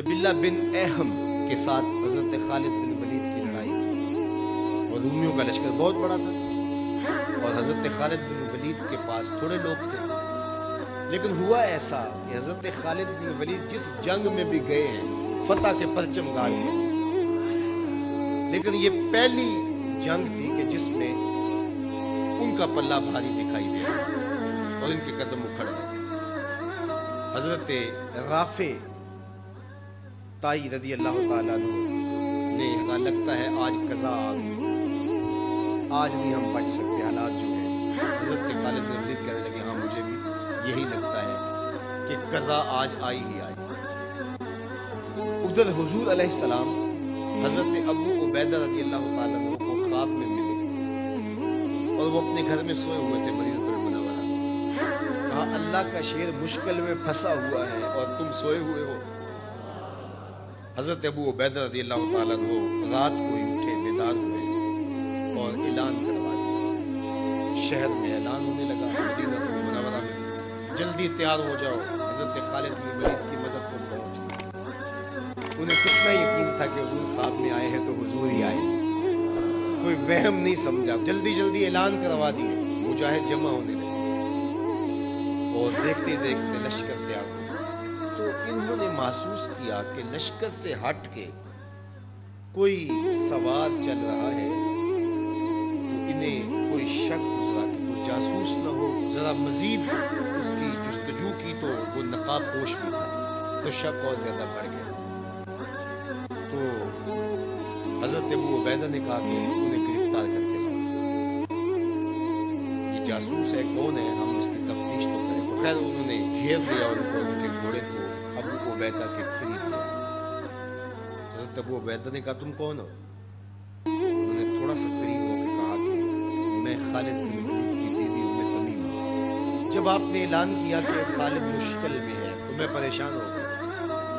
बिल्ला बिन एहम के साथ हजरत खालिद बिन वलीद की लड़ाई थी और रूमियों का लश्कर बहुत बड़ा था और हजरत खालिद बिन वलीद के पास थोड़े लोग थे। लेकिन हुआ ऐसा कि हजरत खालिद बिन वलीद जिस जंग में भी गए हैं फतह के परचम गाड़ गए, लेकिन ये पहली जंग थी कि जिसमें उनका पल्ला भारी दिखाई दे रहा और इनके कदम उखड़ गए। हजरत राफे ताई रदी अल्लाह ताला अन्हु ने कहा लगता है आज कज़ा आ गई, आज नहीं हम बच सकते, हालात जो है। हजरत खालिद बिन वलीद कहने लगे हाँ मुझे भी यही लगता है कि कज़ा आज आई ही आई। उधर हुजूर अलैहिस्सलाम हजरत अबू उबैदा रदी अल्लाह ताला अन्हु को ख्वाब में मिले और वो अपने घर में सोए हुए थे मदीनतुल मुनव्वरा। कहा अल्लाह का शेर मुश्किल में फंसा हुआ है और तुम सोए हुए हो। हजरत अबू उबैदा रज़ी अल्लाह ताला अन्हु रात को ही उठे, बेदार हुए और ऐलान करवा दिया। शहर में ऐलान होने लगा मदीनतुल मुनव्वरा में, जल्दी तैयार हो जाओ, हजरत खालिद बिन वलीद की मदद को पहुंचना। उन्हें कितना यकीन था कि हुजूर ख्वाब में आए हैं तो हुजूर ही आए, कोई वहम नहीं समझा। जल्दी जल्दी ऐलान करवा दिए, मुजाहिद जमा होने लगे और देखते देखते लश्कर तैयार हो। तो इन्होंने महसूस किया कि लश्कर से हट के कोई सवार चल रहा है, तो इन्हें कोई शक गुजरा कि कोई जासूस न हो। जरा मजीद उसकी जुस्तजू की तो वो नकाब पोश भी था, तो शक और ज्यादा बढ़ गया। तो हजरत अबू उबैदा ने कहा कि उन्हें गिरफ्तार करके लाओ, ये जासूस है, कौन है, हम इसकी तफ्तीश तो करें। तो खैर उन्होंने घेर लिया उनको, उनके घोड़े को अबू उबैदा के करीब लिया। हज़रत अबू उबैदा ने कहा तुम कौन हो? उन्होंने थोड़ा सा करीब होकर कहा कि मैं खालिद बिन वलीद की बीवी उम्मे तमीम हूँ। जब आपने ऐलान किया कि खालिद मुश्किल में है तो मैं परेशान हो गया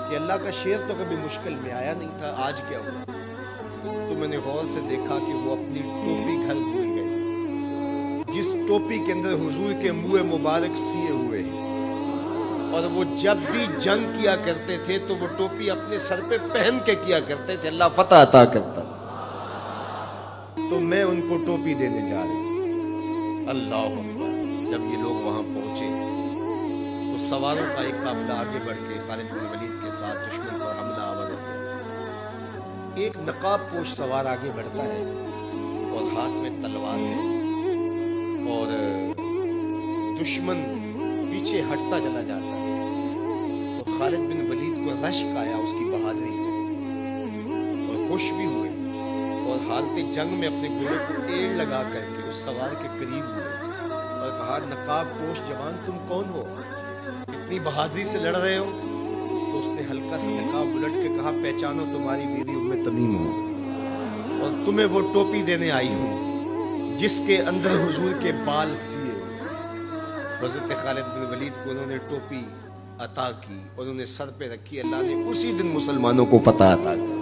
कि अल्लाह का शेर तो कभी मुश्किल में आया नहीं था, आज क्या हुआ? तो मैंने गौर से देखा कि वो अपनी टोपी घर भूल गए, जिस टोपी के अंदर हुजूर के मुँह मुबारक सिए हुए हैं, और वो जब भी जंग किया करते थे तो वो टोपी अपने सर पे पहन के किया करते थे, अल्लाह फतह अता करता। तो मैं उनको टोपी देने जा रही हूँ। अल्लाह अकबर। जब ये लोग वहां पहुंचे तो सवारों का एक काफिला आगे बढ़ के खालिद बिन वलीद के साथ दुश्मन पर हमला आवर हो गया। एक नकाब पोश सवार आगे बढ़ता है और हाथ में तलवार है और दुश्मन पीछे हटता चला जाता है। तो खालिद बिन वलीद को रश्क आया उसकी बहादुरी पे और खुश भी हुए और हालते जंग में अपने घोड़े को एड़ लगा करके उस सवार के करीब हुए और कहा नकाब पोश जवान तुम कौन हो, इतनी बहादुरी से लड़ रहे हो? तो उसने हल्का सा नकाब उलट के कहा पहचानो, तुम्हारी बीवी उम्मे तमीम हूँ और तुम्हें वो टोपी देने आई हूँ जिसके अंदर हुजूर के बाल सिए। हज़रत खालिद बिन वलीद को उन्होंने टोपी अता की और उन्हें सर पे रखी। अल्लाह ने उसी दिन मुसलमानों को फतह अता की।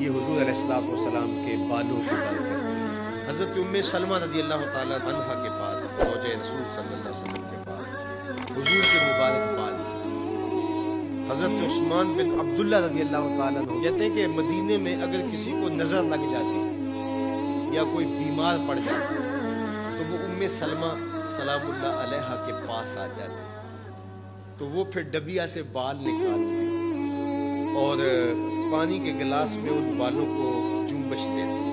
ये हुजूर अलैहिस्सलाम के बालों की बरकत थी। हज़रत उम्मे सलमा रज़ी अल्लाह ताला अन्हा के पास, ज़ौजे रसूल सल्लल्लाहु अलैहि वसल्लम के पास हुजूर के मुबारक बाल। हज़रत उस्मान बिन अब्दुल्ला रज़ी अल्लाह ताला अन्हु कहते हैं कि मदीने में अगर किसी को नजर लग जाती या कोई बीमार पड़ जाता तो वो उम्मे सलमा सलामुल्लाह अलैहा के पास आ जाती, तो वो फिर डबिया से बाल निकालती और पानी के गिलास में उन बालों को जुम्बश देती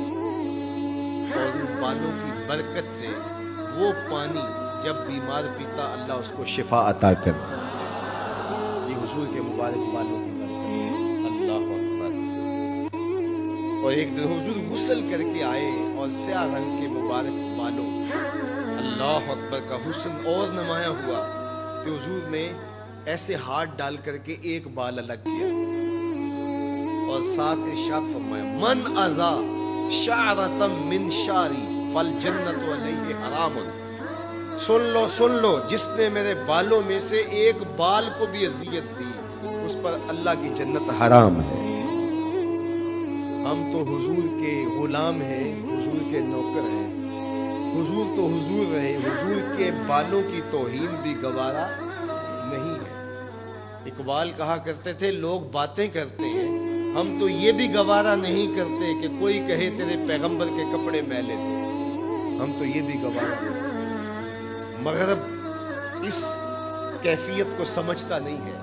और उन बालों की बरकत से वो पानी जब बीमार पीता अल्लाह उसको शिफा अता करता। ये हुजूर के मुबारक बालों की बरकत है। अल्लाह अकबर। और एक दिन हुजूर गुस्ल करके आए और स्याह रंग के मुबारक बालों, अल्लाह अकबर का हुस्न और नुमाया हुआ कि हुजूर ने ऐसे हाथ डाल करके एक बाल अलग किया और साथ इरशाद फरमाया मन अज़ा शारतम मिन शारी फल जन्नतु अलैहि हरामुन। सुन लो, जिसने मेरे बालों में से एक बाल को भी अजियत दी उस पर अल्लाह की जन्नत हराम है। हम तो हुजूर के गुलाम हैं, हुजूर के नौकर हैं, हुजूर तो हुजूर रहे, हुजूर के बालों की तौहीन भी गवारा नहीं है। एक اقبال کہا کرتے تھے لوگ باتیں کرتے ہیں ہم تو یہ بھی گوارا نہیں کرتے کہ کوئی کہے تیرے پیغمبر کے کپڑے میلے تھے، ہم تو یہ بھی گوارا نہیں کرتے۔ مغرب اس کیفیت کو سمجھتا نہیں ہے،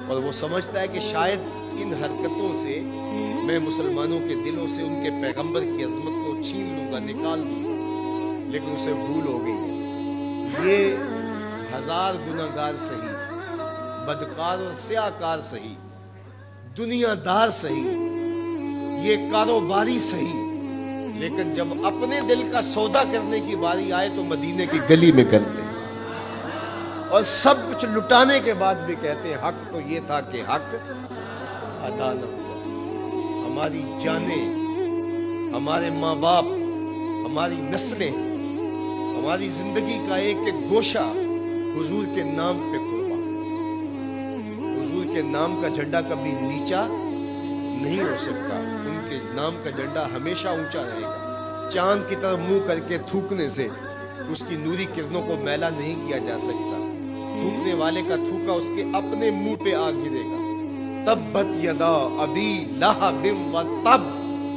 اور وہ سمجھتا ہے کہ شاید ان حرکتوں سے میں مسلمانوں کے دلوں سے ان کے پیغمبر کی عظمت کو چھین لوں گا، نکال دوں گا، لیکن اسے بھول ہو گئی ہے۔ یہ ہزار گناہگار سہی، بدکار اور سیاکار سہی، دنیا دار سہی، یہ کاروباری سہی، لیکن جب اپنے دل کا سودا کرنے کی باری آئے تو مدینے کی گلی میں کرتے ہیں، اور سب کچھ لٹانے کے بعد بھی کہتے ہیں حق تو یہ تھا کہ حق ادا نہ ہوا۔ ہماری جانیں، ہمارے ماں باپ، ہماری نسلیں، ہماری زندگی کا ایک ایک گوشہ حضور کے نام پہ قربان۔ حضور کے نام کا جھنڈا کبھی نیچا نہیں ہو سکتا، ان کے نام کا جھنڈا ہمیشہ اونچا رہے گا۔ چاند کی طرف منہ کر کے تھوکنے سے اس کی نوری کرنوں کو میلا نہیں کیا جا سکتا، تھوکنے والے کا تھوکا اس کے اپنے منہ پہ آ گرے گا۔ تبت یدا ابی لہب و تب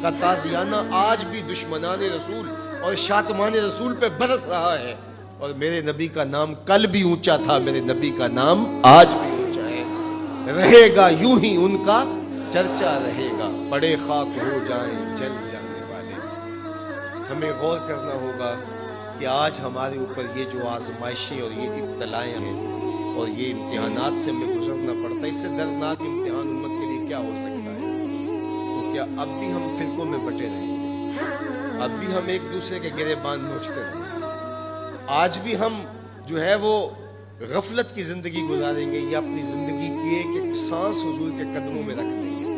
کا تازیانہ آج بھی دشمنان رسول اور شاتمان رسول پہ برس رہا ہے، اور میرے نبی کا نام کل بھی اونچا تھا، میرے نبی کا نام آج بھی اونچا ہے، رہے گا یوں ہی ان کا چرچا رہے گا، پڑے خاک ہو جائیں جل جانے والے۔ ہمیں غور کرنا ہوگا کہ آج ہمارے اوپر یہ جو آزمائشیں اور یہ ابتلائیں ہیں اور یہ امتحانات سے ہمیں گزرنا پڑتا ہے، اس سے دردناک امتحان امت کے لیے کیا ہو سکتا ہے؟ تو کیا اب بھی ہم فرقوں میں بٹے رہیں گے؟ اب بھی ہم ایک دوسرے کے گریبان نوچتے رہیں گے؟ آج بھی ہم جو ہے وہ غفلت کی زندگی گزاریں گے یا اپنی زندگی کی ایک ایک سانس حضور کے قدموں میں رکھ دیں گے؟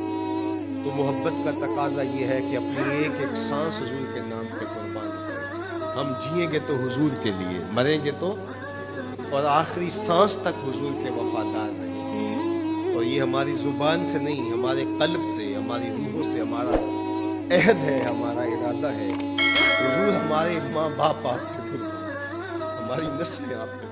تو محبت کا تقاضا یہ ہے کہ اپنی ایک ایک سانس حضور کے نام پہ قربان کریں۔ ہم جئیں گے تو حضور کے لیے، مریں گے تو، اور آخری سانس تک حضور کے وفادار رہیں گے۔ اور یہ ہماری زبان سے نہیں، ہمارے قلب سے، ہماری روحوں سے ہمارا عہد ہے، ہمارا ارادہ ہے۔ حضور ہمارے ماں باپ آپ کے قربان، ہماری نسلیں آپ کے